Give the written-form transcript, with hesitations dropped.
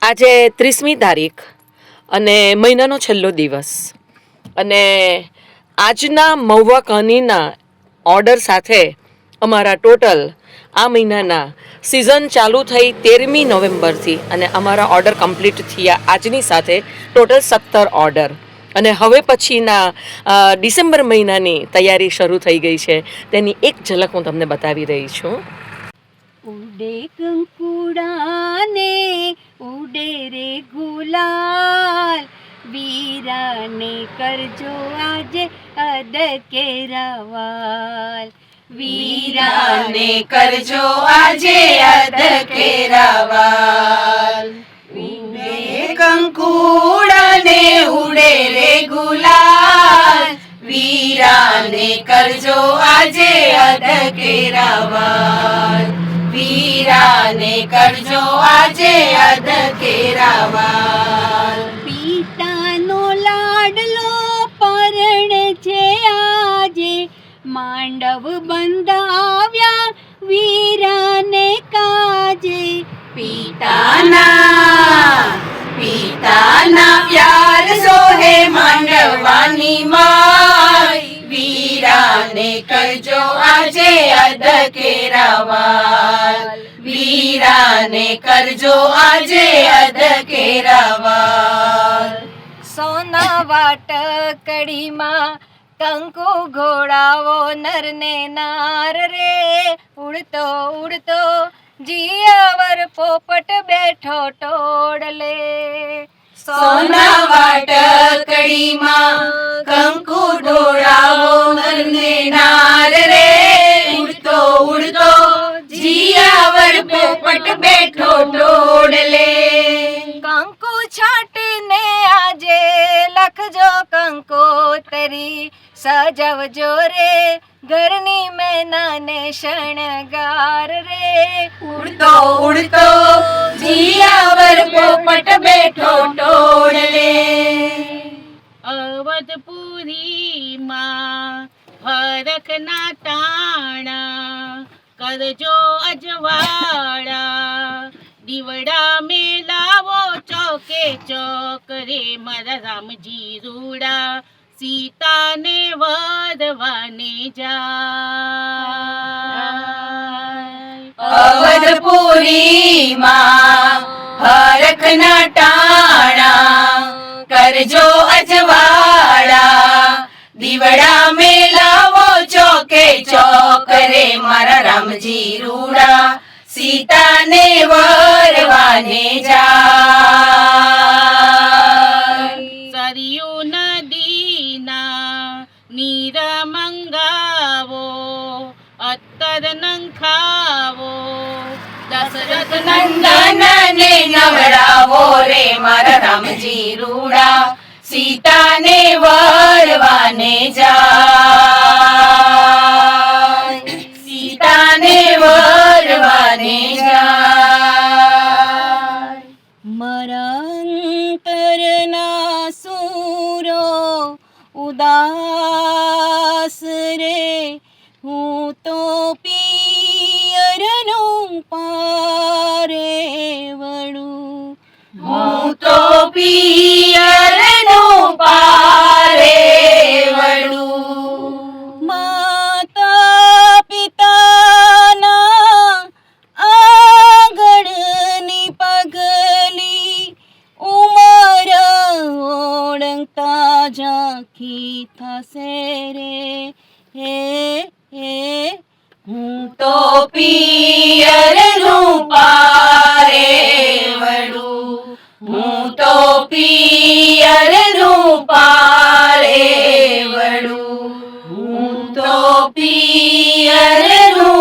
આજે 30મી તારીખ અને મહિનાનો છેલ્લો દિવસ અને આજના મહુવા કહાનીના ઓર્ડર સાથે અમારા ટોટલ આ મહિનાના સિઝન ચાલુ થઈ 13મી નવેમ્બરથી અને અમારા ઓર્ડર કમ્પ્લીટ થયા આજની સાથે ટોટલ 17 ઓર્ડર અને હવે પછીના ડિસેમ્બર મહિનાની તૈયારી શરૂ થઈ ગઈ છે. તેની એક ઝલક હું તમને બતાવી રહી છું. ઉડે કંકુડાને ઉડે રે ગુલાલ, વીરાને કરજો આજે અદ કેરાવાલ. વીરાને કરજો આજે અદ કેરાવાલ. ઉડે કંકુડાને ઉડે રે ગુલાલ, વીરાને કરજો આજે અદ કેરાવાલ. વીરાને કરજો આજે અદ કેરાવાલ. પિતાનો લાડલો પરણે છે આજે, માંડવ બંધાવ્યા વીરાને કાજે. પિતાના પ્યાર સોહે માંડવાની માય, વીરાને કરજો આજે અદ કેરાવાલ. વીરાને કરજો આજે અદ કેરાવાલ. સોના વાટકડીમાં કંકુ ઘોડાવો નરને નાર રે, ઉડતો ઉડતો જીયાવર પોપટ બેઠો ટોળલે. સોના વાટકડીમાં કંકુ ઢોળાવો નરને નાર રે, ઉડતો ઉડતો જીયાવર પોપટ બેઠો ટોળલે. કંકુ છાંટીને આજે લખજો કંકોતરી, સજવજો રે ઘરની મેનાને શણગાર રે. ઉડતો ઉડતો જીયાવર પોપટ બેઠો ટોળલે. અવધપુરીમાં હરખના ટાણા, કરજો અજવાળા, દીવડા મેલાવો ચોકે ચોક રે મારા રામજી રૂડા, સીતાને વધવાને જાય. અવધપુરીમાં હરખના ટાણા, કરજો અજવાળા, દીવડા મેલાવો ચોકે ચોક રે મારા રામજી રૂડા, સીતાને વરવાને જાય. સરયુ નદીના નીર મંગાવો, અત્તર નંખાવો, દશરથ નંદનને નવડાવો રે મારા રામજી રૂડા, સીતાને વરવાને જાય. સીતાને વરવાને જાય. મારા અંતરના સૂરો ઉદાસ રે, હું તો પિયરનું પારે વળું. હું તો પિયરનું પારે વળું. માતા પિતાના આગળની પગલી, ઉમર ઓળંગતા ઝાંખી થશે રે. હે હે હું તો પિયરનું પારે વળું. હું તો પિયરનું પારે વળું. હું તો પિયરનું